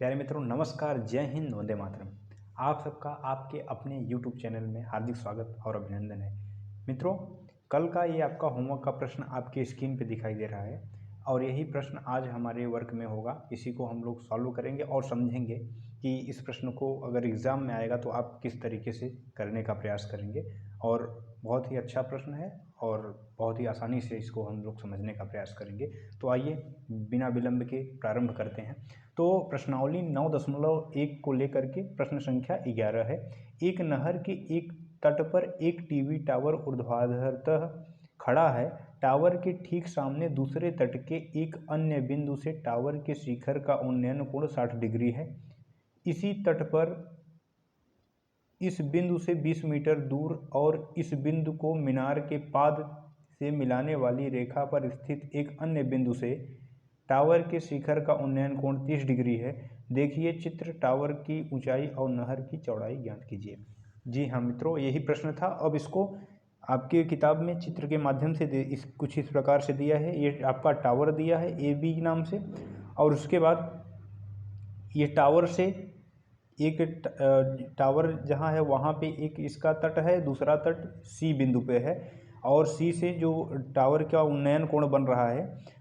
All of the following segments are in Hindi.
प्यारे मित्रों, नमस्कार, जय हिंद, वंदे मातरम। आप सबका आपके अपने यूट्यूब चैनल में हार्दिक स्वागत और अभिनंदन है। मित्रों, कल का ये आपका होमवर्क का प्रश्न आपकी स्क्रीन पे दिखाई दे रहा है और यही प्रश्न आज हमारे वर्क में होगा। इसी को हम लोग सॉल्व करेंगे और समझेंगे कि इस प्रश्न को अगर एग्ज़ाम में आएगा तो आप किस तरीके से करने का प्रयास करेंगे। और बहुत ही अच्छा प्रश्न है और बहुत ही आसानी से इसको हम लोग समझने का प्रयास करेंगे। तो आइए बिना विलंब के प्रारंभ करते हैं। तो प्रश्नावली 9.1 को लेकर के प्रश्न संख्या 11 है। एक नहर के एक तट पर एक टीवी टावर ऊर्ध्वाधरतः खड़ा है। टावर के ठीक सामने दूसरे तट के एक अन्य बिंदु से टावर के शिखर का उन्नयन कोण 60 डिग्री है। इसी तट पर इस बिंदु से 20 मीटर दूर और इस बिंदु को मीनार के पाद से मिलाने वाली रेखा पर स्थित एक अन्य बिंदु से टावर के शिखर का उन्नयन कोण 30 डिग्री है। देखिए चित्र, टावर की ऊंचाई और नहर की चौड़ाई ज्ञात कीजिए। जी हाँ मित्रों, यही प्रश्न था। अब इसको आपके किताब में चित्र के माध्यम से कुछ इस प्रकार से दिया है। ये आपका टावर दिया है AB नाम से, और उसके बाद ये टावर से एक टावर जहाँ है वहाँ पे एक इसका तट है, दूसरा तट C बिंदु पे है, और C से जो टावर का उन्नयन कोण बन रहा है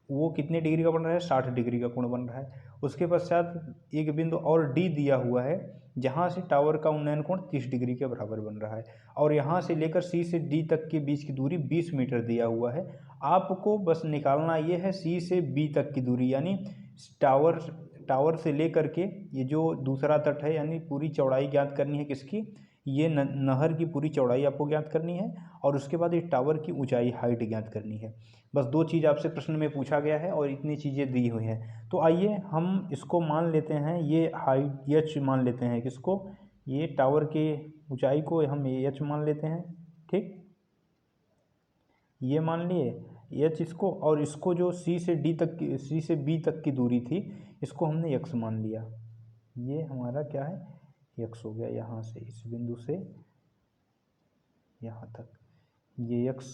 वो कितने डिग्री का बन रहा है, 60 डिग्री का कोण बन रहा है। उसके पश्चात एक बिंदु और D दिया हुआ है जहाँ से टावर का उन्नयन कोण 30 डिग्री के बराबर बन रहा है, और यहाँ से लेकर C से D तक के बीच की दूरी 20 मीटर दिया हुआ है। आपको बस निकालना ये है C से B तक की दूरी, यानी टावर से लेकर के ये जो दूसरा तट है, यानी पूरी चौड़ाई ज्ञात करनी है किसकी, ये नहर की पूरी चौड़ाई आपको ज्ञात करनी है, और उसके बाद ये टावर की ऊंचाई हाइट ज्ञात करनी है। बस दो चीज़ आपसे प्रश्न में पूछा गया है और इतनी चीज़ें दी हुई हैं। तो आइए हम इसको मान लेते हैं, ये हाइट H मान लेते हैं। किसको? ये टावर के ऊंचाई को हम H मान लेते हैं। ठीक, ये मान लिए H इसको, और इसको जो C से B तक की दूरी थी इसको हमने x मान लिया। ये हमारा क्या है, x हो गया। यहाँ से इस बिंदु से यहाँ तक ये x,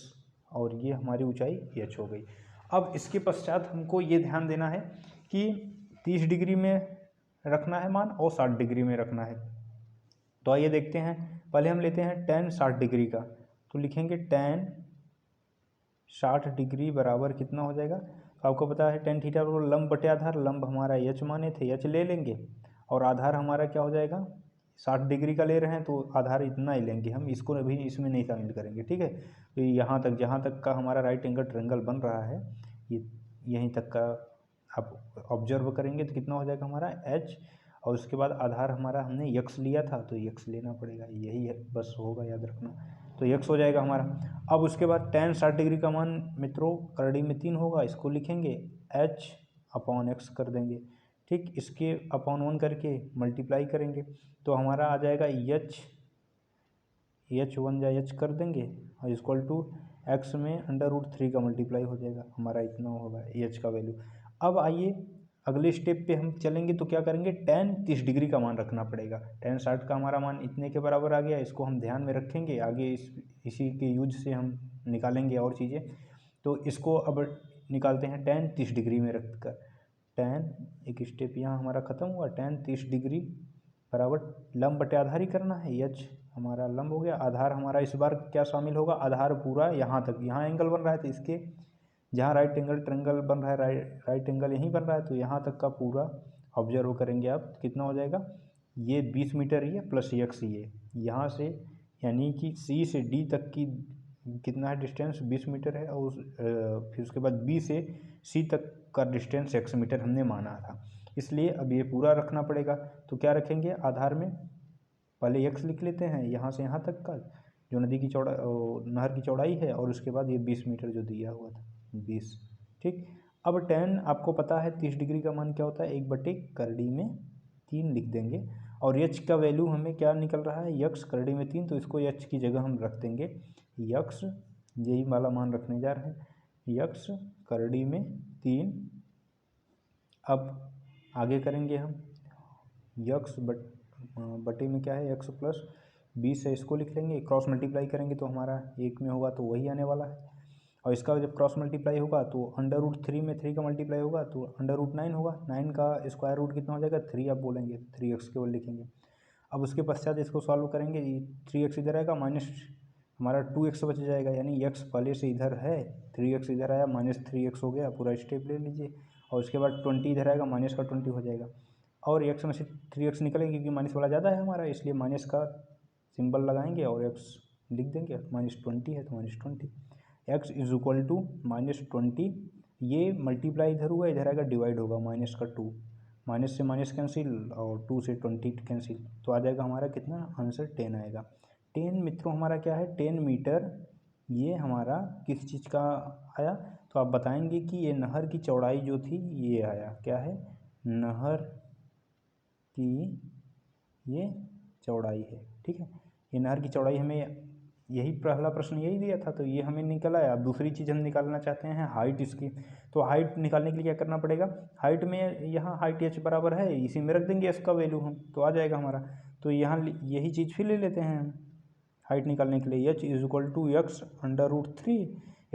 और ये हमारी ऊंचाई h हो गई। अब इसके पश्चात हमको ये ध्यान देना है कि 30 डिग्री में रखना है मान और 60 डिग्री में रखना है। तो आइए देखते हैं। पहले हम लेते हैं tan 60 डिग्री का, तो लिखेंगे tan 60 डिग्री बराबर कितना हो जाएगा। तो आपको पता है tan थीटा बराबर लंब बटे आधार। लंब हमारा h माने थे, h ले लेंगे, और आधार हमारा क्या हो जाएगा, 60 डिग्री का ले रहे हैं तो आधार इतना ही लेंगे हम, इसको अभी इसमें नहीं शामिल करेंगे। ठीक है, तो यहाँ तक जहाँ तक का हमारा राइट एंगल ट्रायंगल बन रहा है, ये यहीं तक का आप ऑब्जर्व करेंगे तो कितना हो जाएगा हमारा h, और उसके बाद आधार हमारा हमने x लिया था तो x लेना पड़ेगा, यही है, बस होगा, याद रखना। तो x हो जाएगा हमारा। अब उसके बाद tan 60 डिग्री का मान मित्रों करड़ी में 3 होगा, इसको लिखेंगे h अपॉन x कर देंगे। ठीक, इसके अपॉन 1 करके मल्टीप्लाई करेंगे तो हमारा आ जाएगा h1 जा h कर देंगे, और इक्वल टू x में √3 का मल्टीप्लाई हो जाएगा, हमारा इतना होगा h का वैल्यू। अब आइए अगले स्टेप पे हम चलेंगे तो क्या करेंगे, tan 30 डिग्री का मान रखना पड़ेगा। tan 60 का हमारा मान इतने के बराबर आ गया, इसको हम ध्यान में रखेंगे, आगे इसी के यूज से हम निकालेंगे और चीज़ें। तो इसको अब निकालते हैं tan 30 डिग्री में रख कर। tan, एक स्टेप यहाँ हमारा ख़त्म हुआ, tan 30 डिग्री बराबर लंब बटे आधार ही करना है, h हमारा लंब हो गया, आधार हमारा इस बार क्या शामिल होगा, आधार पूरा यहाँ तक, यहाँ एंगल बन रहा है तो इसके जहाँ राइट एंगल ट्रायंगल बन रहा है, राइट एंगल यहीं बन रहा है, तो यहाँ तक का पूरा ऑब्जर्व करेंगे आप, कितना हो जाएगा, ये 20 मीटर ये प्लस x, ये यहाँ से यानी कि C से D तक की कितना है डिस्टेंस, 20 मीटर है, और फिर उसके बाद B से C तक का डिस्टेंस x मीटर हमने माना था, इसलिए अब ये पूरा रखना पड़ेगा। तो क्या रखेंगे, आधार में पहले x लिख लेते हैं यहाँ से यहाँ तक का जो नदी की नहर की चौड़ाई है, और उसके बाद ये 20 मीटर जो दिया हुआ था 20। ठीक, अब tan आपको पता है 30 डिग्री का मान क्या होता है, 1/करड़ी में 3 लिख देंगे, और h का वैल्यू हमें क्या निकल रहा है, x करड़ी में 3, तो इसको h की जगह हम रख देंगे x, यही वाला मान रखने जा रहे हैं, x करड़ी में 3। अब आगे करेंगे हम, x बटे में क्या है, x + 20 है, इसको लिख लेंगे, क्रॉस मल्टीप्लाई करेंगे तो हमारा 1 में होगा तो वही आने वाला है। और इसका जब क्रॉस मल्टीप्लाई होगा तो √3 में 3 का मल्टीप्लाई होगा तो √9 होगा। 9 का स्क्वायर रूट कितना हो जाएगा 3 आप बोलेंगे 3x केवल लिखेंगे। अब उसके पश्चात इसको सॉल्व करेंगे, 3x इधर आएगा माइनस हमारा 2x बच जाएगा, यानी x पहले से इधर है, 3x इधर आया -3x हो गया, पूरा स्टेप ले लीजिए। और उसके बाद 20 इधर आएगा माइनस का 20 हो जाएगा, और x में से 3x निकलेगा क्योंकि माइनस वाला ज़्यादा है हमारा, इसलिए माइनस का सिंबल लगाएंगे और x लिख देंगे, -20 है तो -20। x इज इक्वल टू -20, ये मल्टीप्लाई इधर हुआ, इधर आएगा डिवाइड होगा, माइनस का 2, माइनस से माइनस कैंसिल और 2 से 20 कैंसिल, तो आ जाएगा हमारा कितना आंसर 10 आएगा। 10 मित्रों हमारा क्या है 10 मीटर, ये हमारा किस चीज़ का आया, तो आप बताएंगे कि ये नहर की चौड़ाई जो थी ये आया, क्या है नहर की ये चौड़ाई है, ठीक है। ये नहर की चौड़ाई हमें यही पहला प्रश्न यही दिया था, तो ये हमें निकल आया। अब दूसरी चीज़ हम निकालना चाहते हैं हाइट इसकी, तो हाइट निकालने के लिए क्या करना पड़ेगा, हाइट में यहाँ हाइट h बराबर है, इसी में रख देंगे h का वैल्यू हम, तो आ जाएगा हमारा। तो यहाँ यही चीज़ फिर ले लेते हैं हम हाइट निकालने के लिए, h is equal to x √3,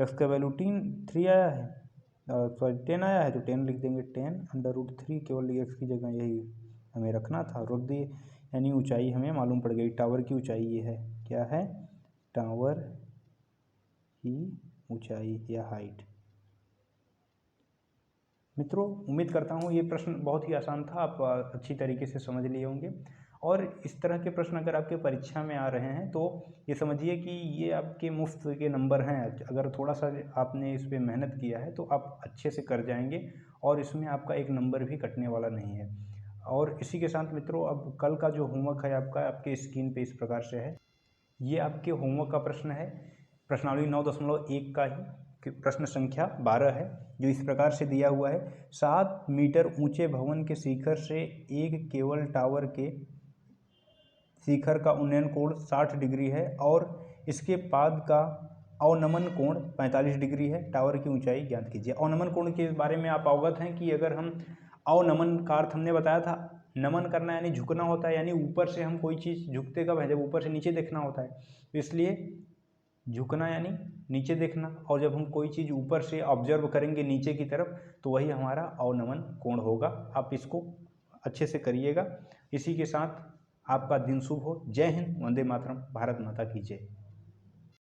x का वैल्यू 3 आया है, सॉरी 10 आया है, तो 10 लिख देंगे, 10 √3, केवल x की जगह यही हमें रखना था, रख दिए। यानी ऊंचाई हमें मालूम पड़ गई, टावर की ऊंचाई ये है, क्या है टावर की ऊंचाई या हाइट। मित्रों उम्मीद करता हूँ ये प्रश्न बहुत ही आसान था, आप अच्छी तरीके से समझ लिए होंगे। और इस तरह के प्रश्न अगर आपके परीक्षा में आ रहे हैं तो ये समझिए कि ये आपके मुफ्त के नंबर हैं, अगर थोड़ा सा आपने इस पर मेहनत किया है तो आप अच्छे से कर जाएंगे और इसमें आपका एक नंबर भी कटने वाला नहीं है। और इसी के साथ मित्रों अब कल का जो होमवर्क है आपका, आपके स्क्रीन पे इस प्रकार से है, ये आपके होमवर्क का प्रश्न है, प्रश्नावली 9.1 का ही प्रश्न संख्या 12 है, जो इस प्रकार से दिया हुआ है। 7 मीटर ऊंचे भवन के शिखर से एक केबल टावर के शिखर का उन्नयन कोण 60 डिग्री है और इसके पाद का अवनमन कोण 45 डिग्री है, टावर की ऊंचाई ज्ञात कीजिए। अवनमन कोण के बारे में आप अवगत हैं कि अगर हम अवनमन का अर्थ हमने बताया था, नमन करना यानी झुकना होता है, यानी ऊपर से हम कोई चीज़ झुकते कब है, जब ऊपर से नीचे देखना होता है, तो इसलिए झुकना यानी नीचे देखना, और जब हम कोई चीज़ ऊपर से ऑब्जर्व करेंगे नीचे की तरफ तो वही हमारा अवनमन कोण होगा। आप इसको अच्छे से करिएगा। इसी के साथ आपका दिन शुभ हो। जय हिंद, वंदे मातरम, भारत माता की जय।